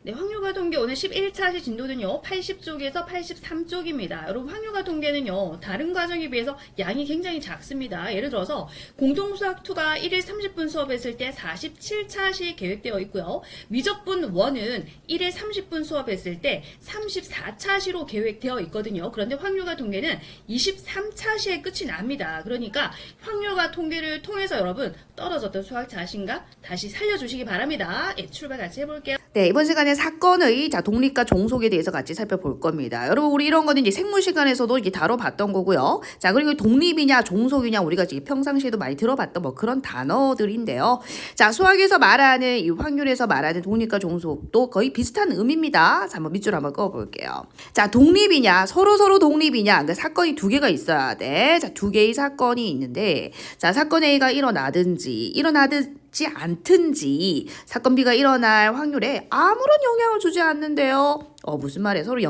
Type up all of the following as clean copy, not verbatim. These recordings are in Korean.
네, 확률과 통계 오늘 11차시 진도는요, 80쪽에서 83쪽입니다. 여러분, 확률과 통계는요, 다른 과정에 비해서 양이 굉장히 작습니다. 예를 들어서, 공동수학2가 1일 30분 수업했을 때 47차시 계획되어 있고요. 미적분 1은 1일 30분 수업했을 때 34차시로 계획되어 있거든요. 그런데 확률과 통계는 23차시에 끝이 납니다. 그러니까, 확률과 통계를 통해서 여러분, 떨어졌던 수학 자신감 다시 살려주시기 바랍니다. 예, 출발 같이 해볼게요. 네, 이번 시간에 사건의 독립과 종속에 대해서 같이 살펴볼 겁니다. 여러분, 우리 이런 거는 이제 생물 시간에서도 이게 다뤄봤던 거고요. 자, 그리고 독립이냐 종속이냐 우리가 이제 평상시에도 많이 들어봤던 뭐 그런 단어들인데요. 자, 수학에서 말하는 이 확률에서 말하는 독립과 종속도 거의 비슷한 의미입니다. 자, 한번 밑줄 한번 그어볼게요. 자, 독립이냐 서로 독립이냐, 그러니까 사건이 두 개가 있어야 돼. 자, 두 개의 사건이 있는데, 자, 사건 A가 일어나든지 않든지 사건 B가 일어날 확률에 아무런 영향을 주지 않는데요. 무슨 말이에요? 서로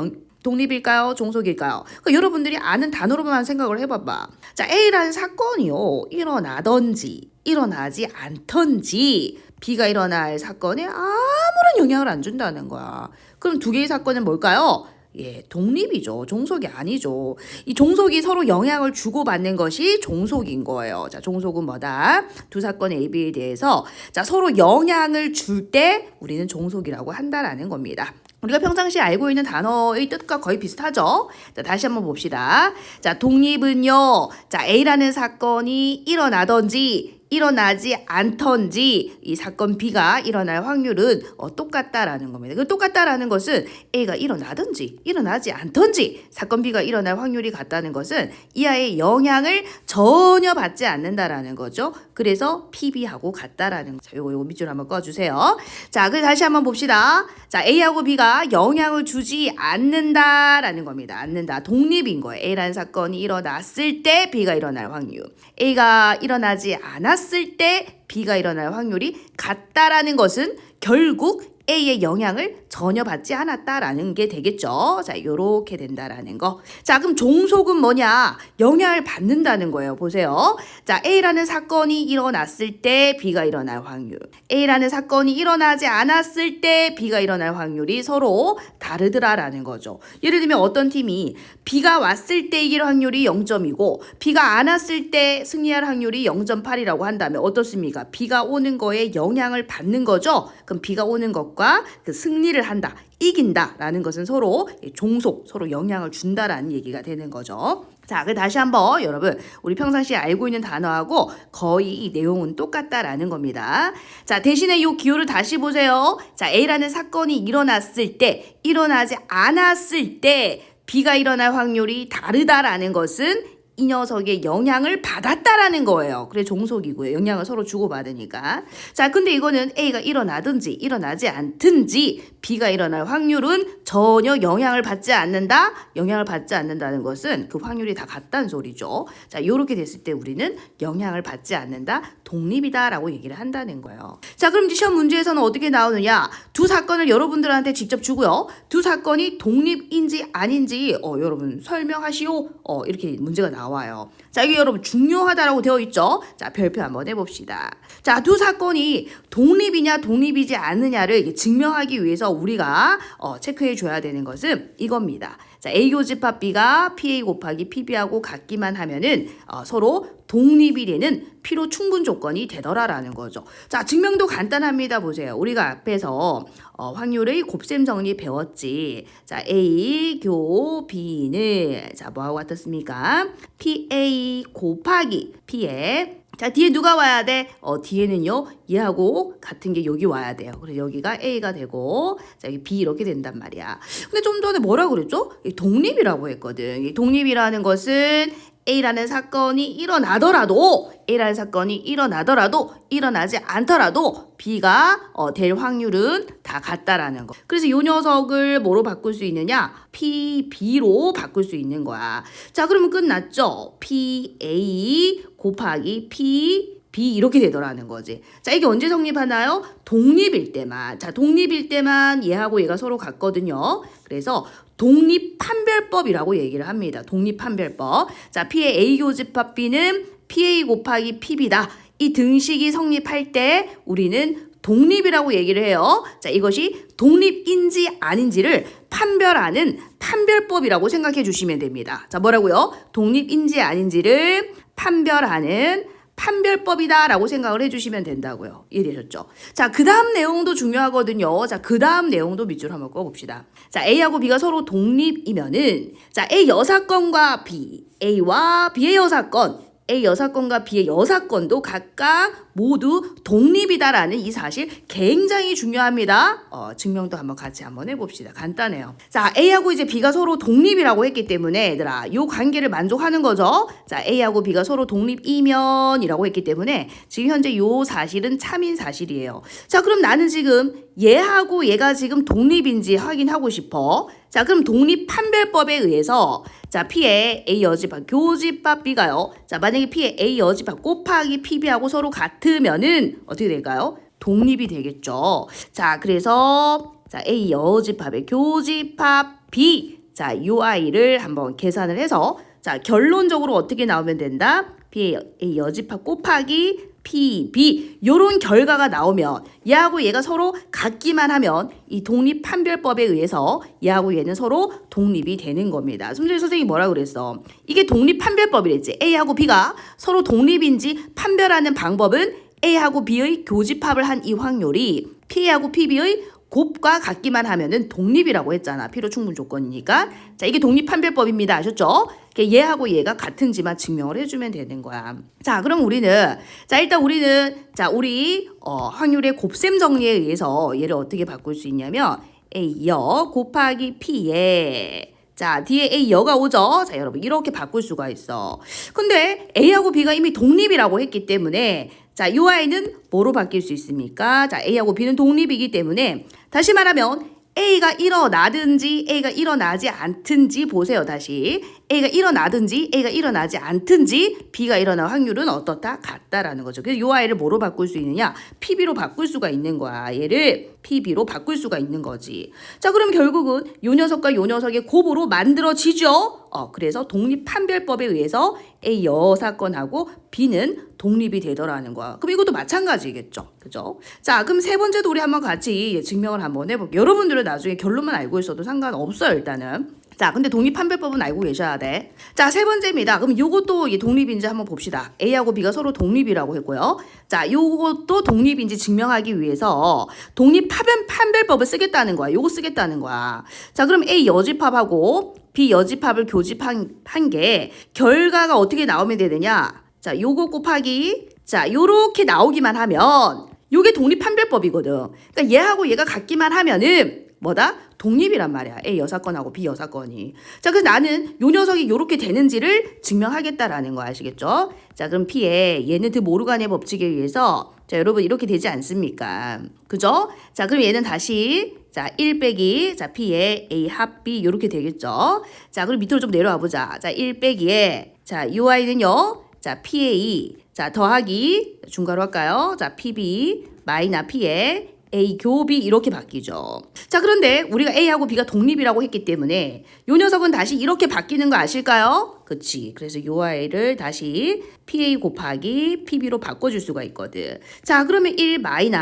독립일까요? 종속일까요? 그러니까 여러분들이 아는 단어로만 생각을 해봐봐. 자, A라는 사건이요, 일어나든지 일어나지 않든지 B가 일어날 사건에 아무런 영향을 안 준다는 거야. 그럼 두 개의 사건은 뭘까요? 예, 독립이죠. 종속이 아니죠. 이 종속이 서로 영향을 주고받는 것이 종속인 거예요. 자, 종속은 뭐다? 두 사건 A, B에 대해서 자, 서로 영향을 줄 때 우리는 종속이라고 한다라는 겁니다. 우리가 평상시에 알고 있는 단어의 뜻과 거의 비슷하죠? 자, 다시 한번 봅시다. 자, 독립은요, 자, A라는 사건이 일어나든지 일어나지 않던지 이 사건 B가 일어날 확률은 똑같다라는 겁니다. 그 똑같다라는 것은 A가 일어나든지 일어나지 않던지 사건 B가 일어날 확률이 같다는 것은 이하의 영향을 전혀 받지 않는다라는 거죠. 그래서 PB하고 같다라는 거죠. 요거 밑줄 한번 꺼주세요. 자, 그래서 다시 한번 봅시다. 자, A하고 B가 영향을 주지 않는다라는 겁니다. 않는다. 독립인 거예요. A라는 사건이 일어났을 때 B가 일어날 확률. A가 일어나지 않았을 때 B가 일어날 확률이 같다라는 것은 결국 A의 영향을 전혀 받지 않았다라는 게 되겠죠. 자, 요렇게 된다라는 거. 자, 그럼 종속은 뭐냐? 영향을 받는다는 거예요. 보세요. 자, A라는 사건이 일어났을 때 B가 일어날 확률. A라는 사건이 일어나지 않았을 때 B가 일어날 확률이 서로 다르더라라는 거죠. 예를 들면 어떤 팀이 B가 왔을 때 이길 확률이 0점이고 B가 안 왔을 때 승리할 확률이 0.8이라고 한다면 어떻습니까? B가 오는 거에 영향을 받는 거죠. 그럼 B가 오는 것과 그 승리를 한다, 이긴다라는 것은 서로 종속, 서로 영향을 준다라는 얘기가 되는 거죠. 자, 그 다시 한번 여러분, 우리 평상시에 알고 있는 단어하고 거의 이 내용은 똑같다라는 겁니다. 자, 대신에 이 기호를 다시 보세요. 자, A라는 사건이 일어났을 때, 일어나지 않았을 때 B가 일어날 확률이 다르다라는 것은 이 녀석의 영향을 받았다라는 거예요. 그래, 종속이고요. 영향을 서로 주고받으니까. 자, 근데 이거는 A가 일어나든지 일어나지 않든지 B가 일어날 확률은 전혀 영향을 받지 않는다. 영향을 받지 않는다는 것은 그 확률이 다 같다는 소리죠. 자, 이렇게 됐을 때 우리는 영향을 받지 않는다, 독립이다라고 얘기를 한다는 거예요. 자, 그럼 이제 시험 문제에서는 어떻게 나오느냐? 두 사건을 여러분들한테 직접 주고요. 두 사건이 독립인지 아닌지 여러분 설명하시오. 이렇게 문제가 나와요. 자, 이게 여러분 중요하다라고 되어 있죠. 자, 별표 한번 해봅시다. 자, 두 사건이 독립이냐 독립이지 않느냐를 증명하기 위해서 우리가 체크해 줘야 되는 것은 이겁니다. 자, A 교집합 B가 PA 곱하기 PB하고 같기만 하면은 서로 독립이 되는 필요 충분 조건이 되더라라는 거죠. 자, 증명도 간단합니다. 보세요. 우리가 앞에서 확률의 곱셈 정리 배웠지. 자, A 교 B는 자, 뭐하고 같았습니까? PA 곱하기 P에 자, 뒤에 누가 와야 돼? 뒤에는요, 얘하고 같은 게 여기 와야 돼요. 그래서 여기가 A가 되고, 자, 여기 B 이렇게 된단 말이야. 근데 좀 전에 뭐라 그랬죠? 독립이라고 했거든. 이 독립이라는 것은 A라는 사건이 일어나더라도 일어나지 않더라도 B가 될 확률은 다 같다라는 거. 그래서 이 녀석을 뭐로 바꿀 수 있느냐? PB로 바꿀 수 있는 거야. 자, 그러면 끝났죠? PA 곱하기 B 이렇게 되더라는 거지. 자, 이게 언제 성립하나요? 독립일 때만. 자, 독립일 때만 얘하고 얘가 서로 같거든요. 그래서 독립판별법이라고 얘기를 합니다. 독립판별법. 자, P의 A 교집합 B는 PA 곱하기 PB다. 이 등식이 성립할 때 우리는 독립이라고 얘기를 해요. 자, 이것이 독립인지 아닌지를 판별하는 판별법이라고 생각해 주시면 됩니다. 자, 뭐라고요? 독립인지 아닌지를 판별하는 판별법이다라고 생각을 해주시면 된다고요. 이해되셨죠? 자, 그 다음 내용도 중요하거든요. 자, 그 다음 내용도 밑줄 한번 꺼봅시다. 자, A하고 B가 서로 독립이면은, 자, A 여사건과 B, A와 B의 여사건, A 여사건과 B의 여사건도 각각 모두 독립이다라는 이 사실 굉장히 중요합니다. 증명도 한번 같이 한번 해봅시다. 간단해요. 자, A하고 이제 B가 서로 독립이라고 했기 때문에 얘들아, 이 관계를 만족하는 거죠. 자, A하고 B가 서로 독립이면이라고 했기 때문에 지금 현재 이 사실은 참인 사실이에요. 자, 그럼 나는 지금 얘하고 얘가 지금 독립인지 확인하고 싶어. 자, 그럼 독립판별법에 의해서 자, P의 A 여집합 교집합 B가요. 자, 만약에 P의 A 여집합 곱하기 PB하고 서로 같으면은 어떻게 될까요? 독립이 되겠죠. 자, 그래서 자, A 여집합의 교집합 B. 자, 요 아이를 한번 계산을 해서 자, 결론적으로 어떻게 나오면 된다? P의 A 여집합 곱하기 PB 요런 결과가 나오면 얘하고 얘가 서로 같기만 하면 이 독립판별법에 의해서 얘하고 얘는 서로 독립이 되는 겁니다. 선생님이 뭐라 그랬어? 이게 독립판별법이랬지. A하고 B가 서로 독립인지 판별하는 방법은 A하고 B의 교집합을 한 이 확률이 P하고 PB의 곱과 같기만 하면은 독립이라고 했잖아. 필요 충분 조건이니까. 자, 이게 독립판별법입니다. 아셨죠? 얘하고 얘가 같은지만 증명을 해주면 되는 거야. 자, 그럼 우리는 우리 확률의 곱셈 정리에 의해서 얘를 어떻게 바꿀 수 있냐면 A여 곱하기 P에 자, 뒤에 A 여가 오죠? 자, 여러분 이렇게 바꿀 수가 있어. 근데 A하고 B가 이미 독립이라고 했기 때문에 자, 요 아이는 뭐로 바뀔 수 있습니까? 자, A하고 B는 독립이기 때문에 다시 말하면 A가 일어나든지 A가 일어나지 않든지 보세요. 다시 A가 일어나든지 A가 일어나지 않든지 B가 일어날 확률은 어떻다? 같다라는 거죠. 그래서 요 아이를 뭐로 바꿀 수 있느냐? PB로 바꿀 수가 있는 거야. 얘를 PB로 바꿀 수가 있는 거지. 자, 그럼 결국은 요 녀석과 요 녀석의 곱으로 만들어지죠. 그래서 독립판별법에 의해서 A 여사건하고 B는 독립이 되더라는 거야. 그럼 이것도 마찬가지겠죠. 그죠? 자, 그럼 세 번째도 우리 한번 같이 증명을 한번 해볼게요. 여러분들은 나중에 결론만 알고 있어도 상관없어요, 일단은. 자, 근데 독립판별법은 알고 계셔야 돼. 자, 세 번째입니다. 그럼 요것도 독립인지 한번 봅시다. A하고 B가 서로 독립이라고 했고요. 자, 요것도 독립인지 증명하기 위해서 독립판별법을 쓰겠다는 거야. 요거 쓰겠다는 거야. 자, 그럼 A 여집합하고 B 여집합을 교집한 게 결과가 어떻게 나오면 되느냐? 자, 요거 곱하기 자, 요렇게 나오기만 하면 요게 독립판별법이거든. 그러니까 얘하고 얘가 같기만 하면은 뭐다? 독립이란 말이야. A 여사건하고 B 여사건이. 자, 그래서 나는 요 녀석이 요렇게 되는지를 증명하겠다라는 거 아시겠죠? 자, 그럼 P의 얘는 드 모르간의 법칙에 의해서 자, 여러분 이렇게 되지 않습니까? 그죠? 자, 그럼 얘는 다시 자, 1 빼기 자, P의 A 합 B 요렇게 되겠죠? 자, 그럼 밑으로 좀 내려와 보자. 자, 1 빼기에 자, 요 아이는요. 자, PA 자, 더하기 중괄호 할까요? 자, PB 마이너 P의 A 교비 이렇게 바뀌죠. 자, 그런데 우리가 A하고 B가 독립이라고 했기 때문에 요 녀석은 다시 이렇게 바뀌는 거 아실까요? 그치. 그래서 요 아이를 다시 PA 곱하기 PB로 바꿔줄 수가 있거든. 자, 그러면 1 마이너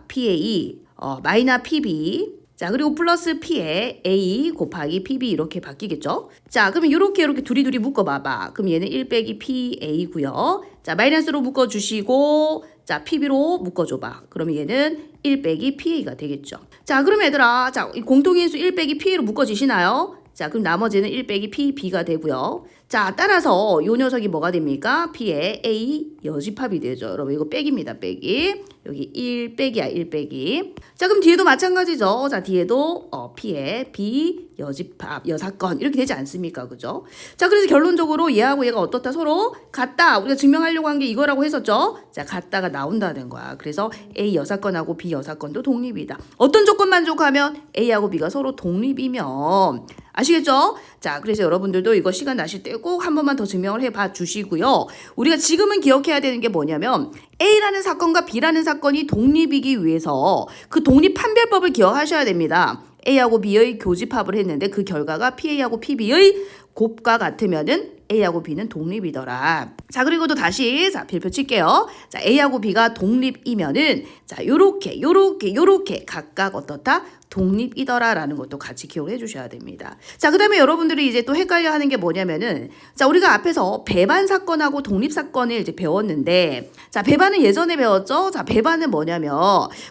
PA 마이너 PB 자, 그리고 플러스 P에 A 곱하기 PB 이렇게 바뀌겠죠? 자, 그러면 이렇게 둘이 묶어봐봐. 그럼 얘는 1 빼기 PA고요. 자, 마이너스로 묶어주시고 자, PB로 묶어줘봐. 그러면 얘는 1 빼기 PA가 되겠죠. 자, 그럼 얘들아, 자, 이 공통인수 1 빼기 PA로 묶어지시나요? 자, 그럼 나머지는 1 빼기 PB가 되고요. 자, 따라서 요 녀석이 뭐가 됩니까? P의 A 여집합이 되죠. 여러분 이거 빼기입니다. 빼기. 여기 1 빼기야. 1 빼기. 자, 그럼 뒤에도 마찬가지죠. 자, 뒤에도 P의 B 여집합 여사건 이렇게 되지 않습니까? 그죠? 자, 그래서 결론적으로 얘하고 얘가 어떻다? 서로 같다. 우리가 증명하려고 한 게 이거라고 했었죠. 자, 같다가 나온다는 거야. 그래서 A 여사건하고 B 여사건도 독립이다. 어떤 조건 만족하면 A하고 B가 서로 독립이면 아시겠죠? 자, 그래서 여러분들도 이거 시간 나실 때 꼭 한 번만 더 증명을 해봐 주시고요. 우리가 지금은 기억해야 되는 게 뭐냐면 A라는 사건과 B라는 사건이 독립이기 위해서 그 독립판별법을 기억하셔야 됩니다. A하고 B의 교집합을 했는데 그 결과가 PA하고 PB의 곱과 같으면은 A하고 B는 독립이더라. 자, 그리고 또 다시 자, 별표 칠게요. 자, A하고 B가 독립이면은 자, 요렇게 각각 어떻다? 독립이더라라는 것도 같이 기억을 해주셔야 됩니다. 자, 그 다음에 여러분들이 이제 또 헷갈려 하는 게 뭐냐면은, 자, 우리가 앞에서 배반 사건하고 독립 사건을 이제 배웠는데, 자, 배반은 예전에 배웠죠? 자, 배반은 뭐냐면,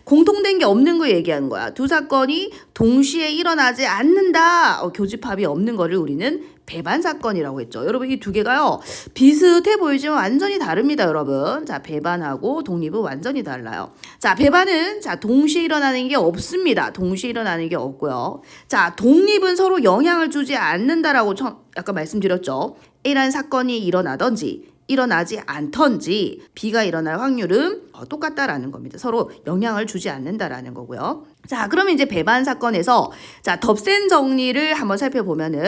공통된 게 없는 거 얘기하는 거야. 두 사건이 동시에 일어나지 않는다. 교집합이 없는 거를 우리는 배반 사건이라고 했죠. 여러분, 이 두 개가요, 비슷해 보이지만 완전히 다릅니다, 여러분. 자, 배반하고 독립은 완전히 달라요. 자, 배반은 자, 동시에 일어나는 게 없습니다. 동시에 일어나는 게 없고요. 자, 독립은 서로 영향을 주지 않는다라고 아까 말씀드렸죠. A라는 사건이 일어나든지 일어나지 않던지 B가 일어날 확률은 똑같다라는 겁니다. 서로 영향을 주지 않는다라는 거고요. 자, 그러면 이제 배반 사건에서 자, 덥센 정리를 한번 살펴보면은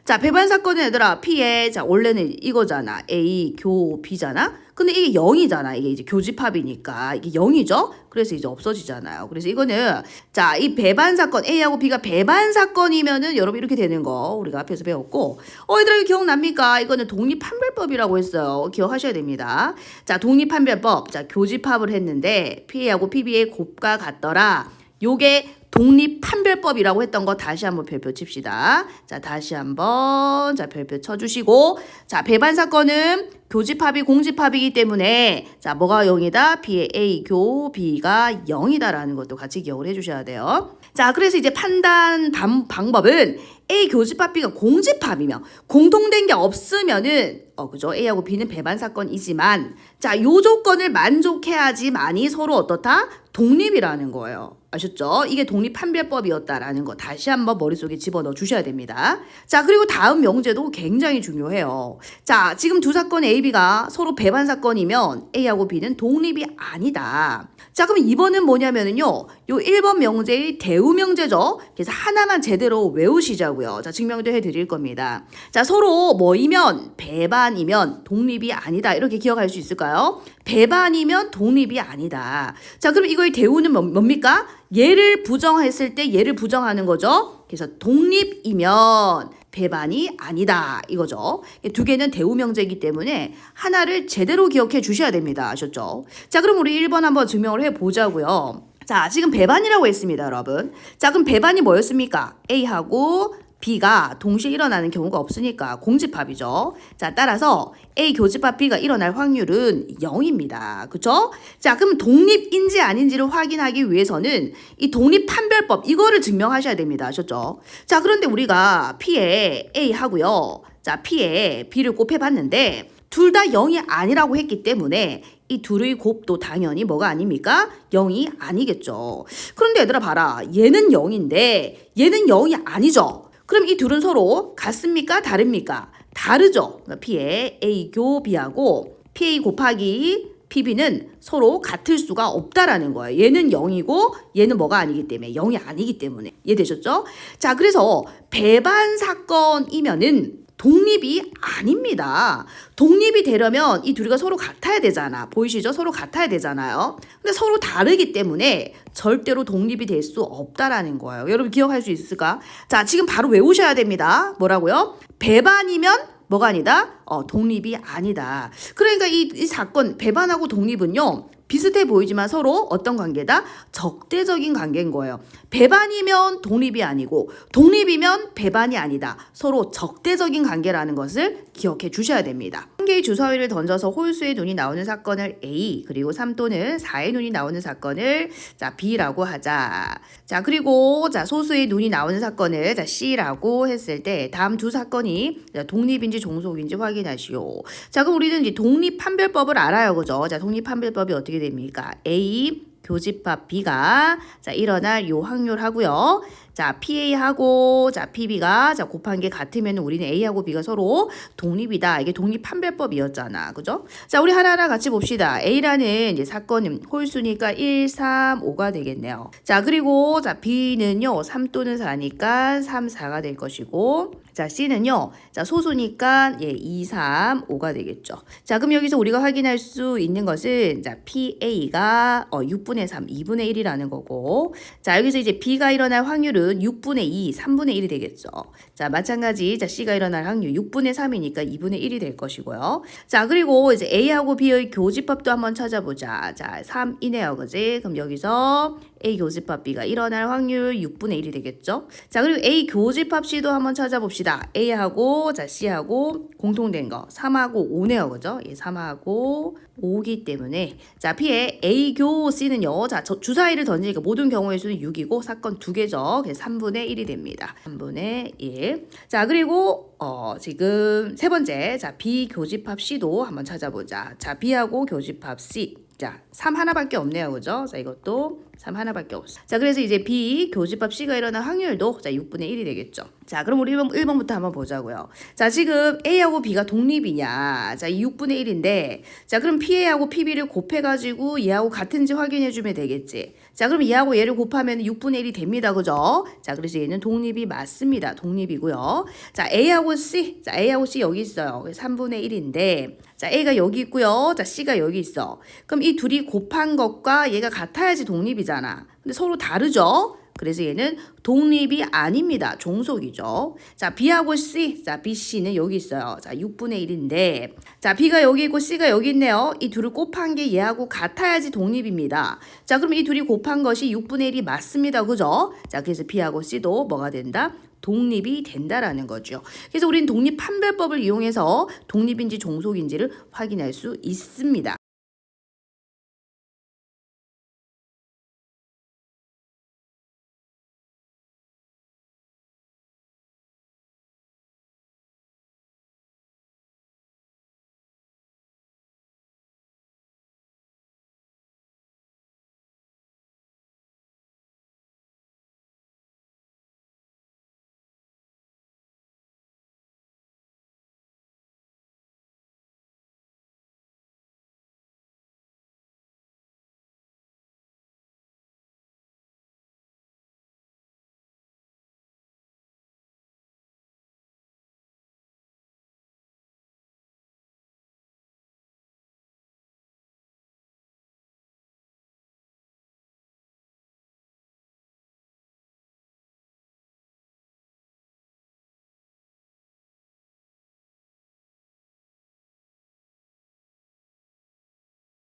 자, 배반 사건은 얘들아 P에 자, 원래는 이거잖아. A 교 B잖아. 근데 이게 0이잖아. 이게 이제 교집합이니까 이게 0이죠. 그래서 이제 없어지잖아요. 그래서 이거는 자, 이 배반 사건 A하고 B가 배반 사건이면은 여러분 이렇게 되는 거 우리가 앞에서 배웠고, 얘들아 이거 기억납니까? 이거는 독립판별법이라고 했어요. 기억하셔야 됩니다. 자, 독립판별법. 자, 교집합을 했는데 P하고 PB의 곱과 같더라. 요게 독립판별법이라고 했던 거 다시 한번 별표 칩시다. 자, 다시 한번 자, 별표 쳐주시고, 자, 배반 사건은 교집합이 공집합이기 때문에 자, 뭐가 0이다? B의 A 교 B가 0이다라는 것도 같이 기억을 해주셔야 돼요. 자, 그래서 이제 판단 방법은 A 교집합 B가 공집합이면 공통된 게 없으면은 그죠? A하고 B는 배반 사건이지만 자, 요 조건을 만족해야지만이 서로 어떻다? 독립이라는 거예요. 아셨죠? 이게 독립판별법이었다라는 거 다시 한번 머릿속에 집어넣어 주셔야 됩니다. 자, 그리고 다음 명제도 굉장히 중요해요. 자, 지금 두 사건 A, B가 서로 배반 사건이면 A하고 B는 독립이 아니다. 자, 그럼 2번은 뭐냐면은요, 요 1번 명제의 대우 명제죠. 그래서 하나만 제대로 외우시자고요. 자, 증명도 해드릴 겁니다. 자, 서로 뭐이면 배반이면 독립이 아니다. 이렇게 기억할 수 있을까요? 배반이면 독립이 아니다. 자, 그럼 이거의 대우는 뭡니까? 얘를 부정했을 때 얘를 부정하는 거죠. 그래서 독립이면 배반이 아니다 이거죠. 두 개는 대우 명제이기 때문에 하나를 제대로 기억해 주셔야 됩니다. 아셨죠? 자, 그럼 우리 1번 한번 증명을 해보자고요. 자, 지금 배반이라고 했습니다, 여러분. 자, 그럼 배반이 뭐였습니까? A하고 B가 동시에 일어나는 경우가 없으니까 공집합이죠. 자, 따라서 A 교집합 B가 일어날 확률은 0입니다. 그쵸? 자, 그럼 독립인지 아닌지를 확인하기 위해서는 이 독립판별법 이거를 증명하셔야 됩니다. 아셨죠? 자, 그런데 우리가 P에 A 하고요. 자, P에 B를 곱해봤는데 둘 다 0이 아니라고 했기 때문에 이 둘의 곱도 당연히 뭐가 아닙니까? 0이 아니겠죠. 그런데 얘들아 봐라. 얘는 0인데 얘는 0이 아니죠. 그럼 이 둘은 서로 같습니까? 다릅니까? 다르죠. 그러니까 P의 A 교 B하고 PA 곱하기 PB는 서로 같을 수가 없다라는 거예요. 얘는 0이고 얘는 뭐가 아니기 때문에 0이 아니기 때문에. 이해되셨죠? 자, 그래서 배반 사건이면은 독립이 아닙니다. 독립이 되려면 이 둘이가 서로 같아야 되잖아. 보이시죠? 서로 같아야 되잖아요. 근데 서로 다르기 때문에 절대로 독립이 될 수 없다라는 거예요. 여러분 기억할 수 있을까? 자, 지금 바로 외우셔야 됩니다. 뭐라고요? 배반이면 뭐가 아니다? 독립이 아니다. 그러니까 이 사건 배반하고 독립은요. 비슷해 보이지만 서로 어떤 관계다? 적대적인 관계인 거예요. 배반이면 독립이 아니고 독립이면 배반이 아니다. 서로 적대적인 관계라는 것을 기억해 주셔야 됩니다. 한 개의 주사위를 던져서 홀수의 눈이 나오는 사건을 A, 그리고 3 또는 4의 눈이 나오는 사건을 자, B라고 하자. 자, 그리고 자, 소수의 눈이 나오는 사건을 자, C라고 했을 때 다음 두 사건이 자, 독립인지 종속인지 확인하시오. 자, 그럼 우리는 이제 독립판별법을 알아요. 그죠? 자, 독립판별법이 어떻게 됩니까? A 교집합 B가 자, 일어날 요 확률 하고요. 자, PA하고 자, PB가 자, 곱한 게 같으면 우리는 A하고 B가 서로 독립이다. 이게 독립판별법이었잖아. 그죠? 자, 우리 하나하나 같이 봅시다. A라는 이제 사건은 홀수니까 1, 3, 5가 되겠네요. 자, 그리고 자, B는요. 3 또는 4니까 3, 4가 될 것이고, 자, 자, C는요. 자, 소수니까 2, 3, 5가 되겠죠. 자, 그럼 여기서 우리가 확인할 수 있는 것은 자, PA가 6분의 3, 2분의 1이라는 거고. 자, 여기서 이제 B가 일어날 확률은 6분의 2, 3분의 1이 되겠죠. 자, 마찬가지 자, C가 일어날 확률 6분의 3이니까 2분의 1이 될 것이고요. 자, 그리고 이제 A하고 B의 교집합도 한번 찾아보자. 자, 3이네요. 그지? 그럼 여기서 A 교집합 B가 일어날 확률 6분의 1이 되겠죠. 자, 그리고 A 교집합 C도 한번 찾아봅시다. A하고 자, C하고 공통된 거 3하고 5네요. 그죠? 3하고 5기 때문에 자, P의 A 교 C는요. 자, 주사위를 던지니까 모든 경우의 수는 6이고 사건 2개죠. 그래서 3분의 1이 됩니다. 3분의 1. 자, 그리고 지금 세 번째 자, B 교집합 C도 한번 찾아보자. 자, B하고 교집합 C. 자, 3 하나밖에 없네요. 그죠? 자, 이것도 3 하나밖에 없어. 자, 그래서 이제 B 교집합 C가 일어날 확률도 자, 6분의 1이 되겠죠. 자, 그럼 우리 1번부터 한번 보자고요. 자, 지금 A하고 B가 독립이냐? 자, 이 6분의 1인데 자, 그럼 PA하고 PB를 곱해가지고 얘하고 같은지 확인해주면 되겠지. 자, 그럼 얘하고 얘를 곱하면 6분의 1이 됩니다. 그죠? 자, 그래서 얘는 독립이 맞습니다. 독립이고요. 자, A하고 C. 자, A하고 C 여기 있어요. 3분의 1인데 자, A가 여기 있고요. 자, C가 여기 있어. 그럼 이 둘이 곱한 것과 얘가 같아야지 독립이잖아. 근데 서로 다르죠? 그래서 얘는 독립이 아닙니다. 종속이죠. 자, B하고 C. 자, B, C는 여기 있어요. 자, 6분의 1인데 자, B가 여기 있고 C가 여기 있네요. 이 둘을 곱한 게 얘하고 같아야지 독립입니다. 자, 그럼 이 둘이 곱한 것이 6분의 1이 맞습니다. 그죠? 자, 그래서 B하고 C도 뭐가 된다? 독립이 된다라는 거죠. 그래서 우리는 독립 판별법을 이용해서 독립인지 종속인지를 확인할 수 있습니다.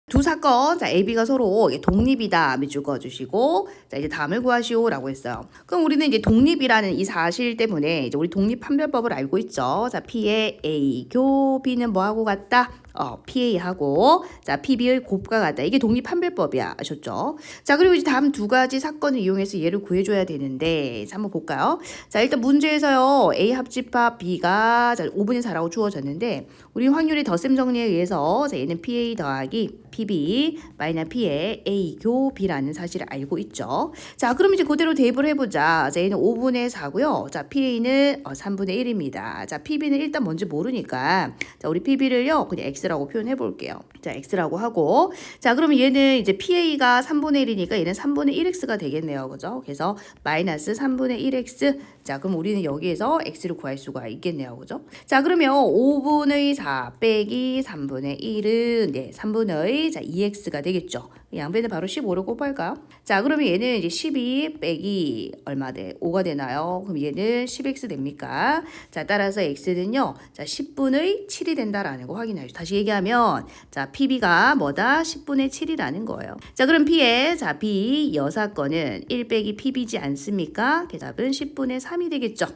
두 사건, 자, AB가 서로 독립이다 밑줄 그어주시고, 자, 이제 다음을 구하시오라고 했어요. 그럼 우리는 이제 독립이라는 이 사실 때문에 이제 우리 독립 판별법을 알고 있죠. 자, P의 A 교 B는 뭐하고 같다? PA하고 자, PB의 곱과 같다. 이게 독립 판별법이야. 아셨죠? 자, 그리고 이제 다음 두 가지 사건을 이용해서 얘를 구해줘야 되는데 자, 한번 볼까요? 자, 일단 문제에서요. A 합집합 B가 자, 5분의 4라고 주어졌는데 우리 확률의 덧셈 정리에 의해서 자, 얘는 PA 더하기 PB 마이너스 P의 A 교 B라는 사실을 알고 있죠. 자, 그럼 이제 그대로 대입을 해보자. 자, 얘는 5분의 4고요. 자, PA는 3분의 1입니다. 자, PB는 일단 뭔지 모르니까 자, 우리 PB를요. 그냥 X라고 표현해 볼게요. 자, X라고 하고 자, 그러면 얘는 이제 PA가 3분의 1이니까 얘는 3분의 1X가 되겠네요. 그죠? 그래서 마이너스 3분의 1X 자, 그럼 우리는 여기에서 X를 구할 수가 있겠네요. 그죠? 자, 그러면 5분의 4 빼기 3분의 1은 네, 3분의 자, 2X가 되겠죠. 양변을 바로 15로 곱할까요? 자, 그러면 얘는 이제 12 빼기 얼마 돼? 5가 되나요? 그럼 얘는 10X 됩니까? 자, 따라서 X는요. 자, 10분의 7이 된다라는 거 확인하죠. 다시 얘기하면 자, PB가 뭐다? 10분의 7이라는 거예요. 자, 그럼 P의 자, B 여사건은 1 빼기 PB지 않습니까? 그 답은 10분의 3이 되겠죠.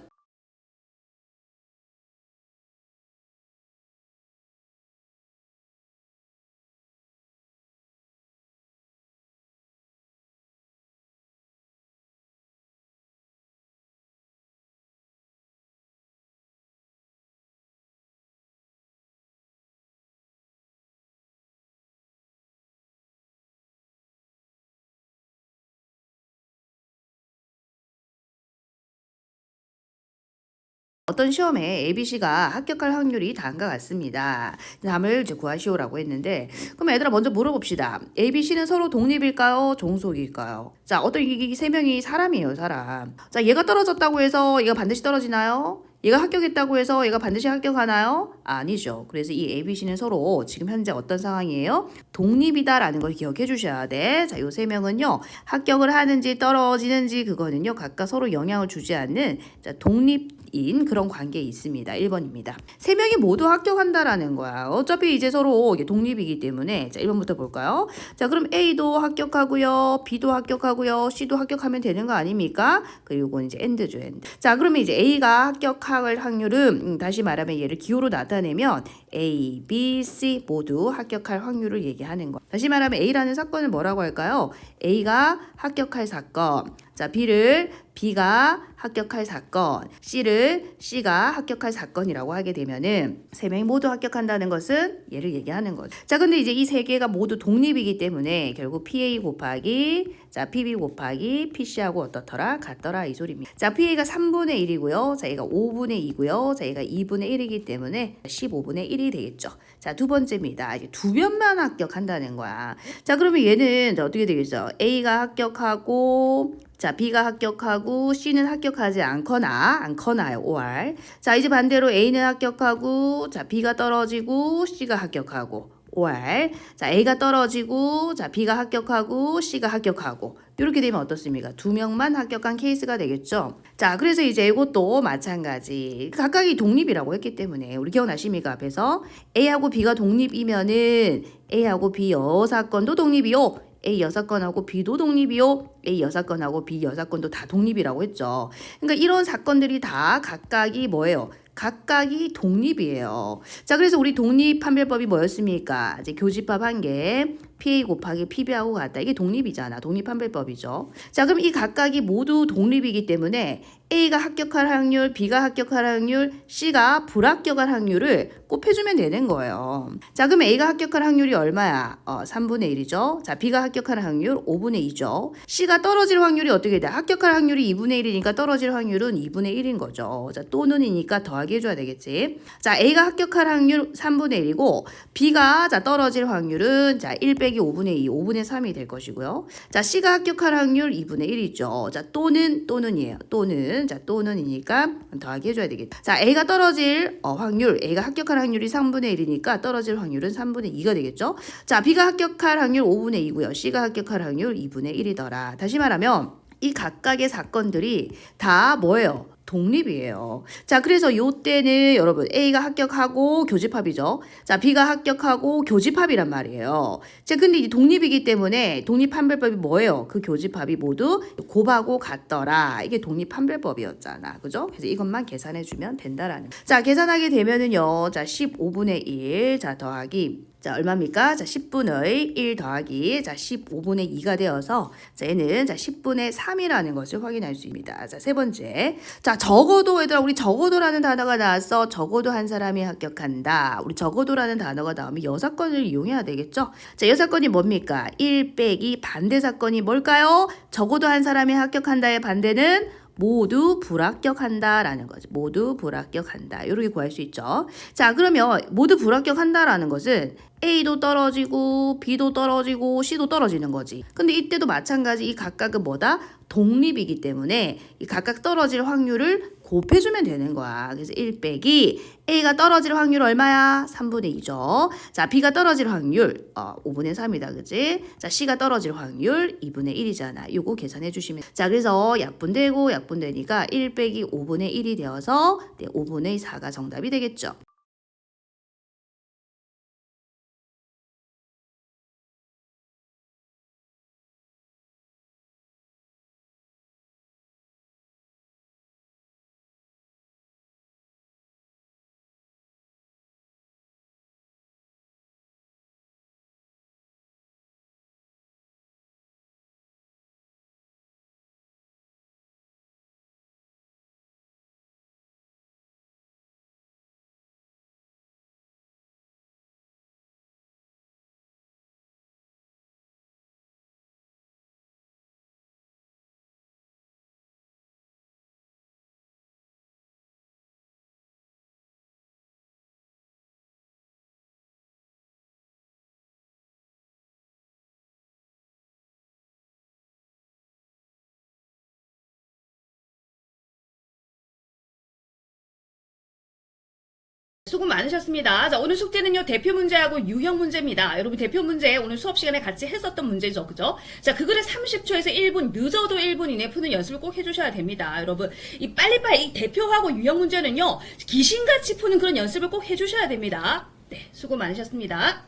어떤 시험에 ABC가 합격할 확률이 다음과 같습니다. 답을 이제 구하시오라고 했는데 그럼 얘들아 먼저 물어봅시다. ABC는 서로 독립일까요? 종속일까요? 자, 어떤 이 세 명이 사람이에요, 사람. 자, 얘가 떨어졌다고 해서 얘가 반드시 떨어지나요? 얘가 합격했다고 해서 얘가 반드시 합격하나요? 아니죠. 그래서 이 A, B, C는 서로 지금 현재 어떤 상황이에요? 독립이다라는 걸 기억해 주셔야 돼. 자, 요 세 명은요. 합격을 하는지 떨어지는지 그거는요. 각각 서로 영향을 주지 않는 자, 독립인 그런 관계에 있습니다. 1번입니다. 세 명이 모두 합격한다라는 거야. 어차피 이제 서로 이게 독립이기 때문에 자, 1번부터 볼까요? 자, 그럼 A도 합격하고요. B도 합격하고요. C도 합격하면 되는 거 아닙니까? 그리고 이제 AND죠, AND. 자, 그러면 이제 A가 합격할 확률은 다시 말하면 얘를 기호로 나타내면 A, B, C 모두 합격할 확률을 얘기하는 거. 다시 말하면 A라는 사건을 뭐라고 할까요? A가 합격할 사건. 자, B가 합격할 사건, C가 합격할 사건이라고 하게 되면은 세 명이 모두 합격한다는 것은 얘를 얘기하는 거죠. 자, 근데 이제 이 세 개가 모두 독립이기 때문에 결국 PA 곱하기 자, PB 곱하기 PC하고 어떻더라? 같더라 이 소리입니다. 자, PA가 3분의 1이고요. 자, 얘가 5분의 2고요. 자, 얘가 2분의 1이기 때문에 15분의 1이 되겠죠. 자, 두 번째입니다. 이제 두 변만 합격한다는 거야. 자, 그러면 얘는 어떻게 되겠어? A가 합격하고 자, B가 합격하고 C는 합격하지 않거나요. OR. 자, 이제 반대로 A는 합격하고 자, B가 떨어지고 C가 합격하고 OR. 자, A가 떨어지고 자, B가 합격하고 C가 합격하고 이렇게 되면 어떻습니까? 두 명만 합격한 케이스가 되겠죠. 자, 그래서 이제 이것도 마찬가지. 각각이 독립이라고 했기 때문에 우리 기억나십니까? 앞에서 A하고 B가 독립이면은 A하고 B 여사건도 독립이요. A 여사건하고 B도 독립이요. A 여사건하고 B 여사건도 다 독립이라고 했죠. 그러니까 이런 사건들이 다 각각이 뭐예요? 각각이 독립이에요. 자, 그래서 우리 독립 판별법이 뭐였습니까? 이제 교집합 한 개, PA 곱하기 PB하고 같다. 이게 독립이잖아. 독립 판별법이죠. 자, 그럼 이 각각이 모두 독립이기 때문에 A가 합격할 확률, B가 합격할 확률, C가 불합격할 확률을 곱해주면 되는 거예요. 자, 그럼 A가 합격할 확률이 얼마야? 3분의 1이죠. 자, B가 합격할 확률 5분의 2죠. C가 떨어질 확률이 어떻게 돼? 합격할 확률이 2분의 1이니까 떨어질 확률은 2분의 1인 거죠. 자, 또는이니까 더하기 해줘야 되겠지. 자, A가 합격할 확률 3분의 1이고 B가 자 떨어질 확률은 자 1 빼기 5분의 2, 5분의 3이 될 것이고요. 자, C가 합격할 확률 2분의 1이죠. 자, 또는이에요. 또는이니까 더하기 해줘야 되겠다. 자, A가 떨어질 확률, A가 합격할 확률이 3분의 1이니까 떨어질 확률은 3분의 2가 되겠죠. 자, B가 합격할 확률 5분의 2고요. C가 합격할 확률 2분의 1이더라. 다시 말하면 이 각각의 사건들이 다 뭐예요? 독립이에요. 자, 그래서 요때는 여러분 A가 합격하고 교집합이죠. 자, B가 합격하고 교집합이란 말이에요. 자, 근데 이 독립이기 때문에 독립판별법이 뭐예요? 그 교집합이 모두 곱하고 같더라. 이게 독립판별법이었잖아. 그죠? 그래서 이것만 계산해주면 된다라는. 자, 계산하게 되면은요. 자, 15분의 1. 자, 더하기. 자, 얼마입니까? 자, 10분의 1 더하기 자, 15분의 2가 되어서 자, 얘는 자, 10분의 3이라는 것을 확인할 수 있습니다. 자, 세 번째. 자, 적어도 얘들아 우리 적어도라는 단어가 나왔어. 적어도 한 사람이 합격한다. 우리 적어도라는 단어가 나오면 여사건을 이용해야 되겠죠? 자, 여사건이 뭡니까? 1 빼기 반대 사건이 뭘까요? 적어도 한 사람이 합격한다의 반대는 모두 불합격한다라는 거죠. 모두 불합격한다. 이렇게 구할 수 있죠. 자, 그러면 모두 불합격한다라는 것은 A도 떨어지고 B도 떨어지고 C도 떨어지는 거지. 근데 이때도 마찬가지 이 각각은 뭐다? 독립이기 때문에 이 각각 떨어질 확률을 곱해주면 되는 거야. 그래서 1 빼기 A가 떨어질 확률 얼마야? 3분의 2죠. 자, B가 떨어질 확률 5분의 3이다. 그치? 자, C가 떨어질 확률 2분의 1이잖아. 요거 계산해 주시면. 자, 그래서 약분되고 약분되니까 1 빼기 5분의 1이 되어서 5분의 4가 정답이 되겠죠. 수고 많으셨습니다. 자, 오늘 숙제는요, 대표 문제하고 유형 문제입니다. 여러분, 대표 문제 오늘 수업 시간에 같이 했었던 문제죠. 그죠? 자, 그거를 30초에서 1분, 늦어도 1분 이내 푸는 연습을 꼭 해주셔야 됩니다. 여러분, 이 빨리빨리 이 대표하고 유형 문제는요, 귀신같이 푸는 그런 연습을 꼭 해주셔야 됩니다. 네, 수고 많으셨습니다.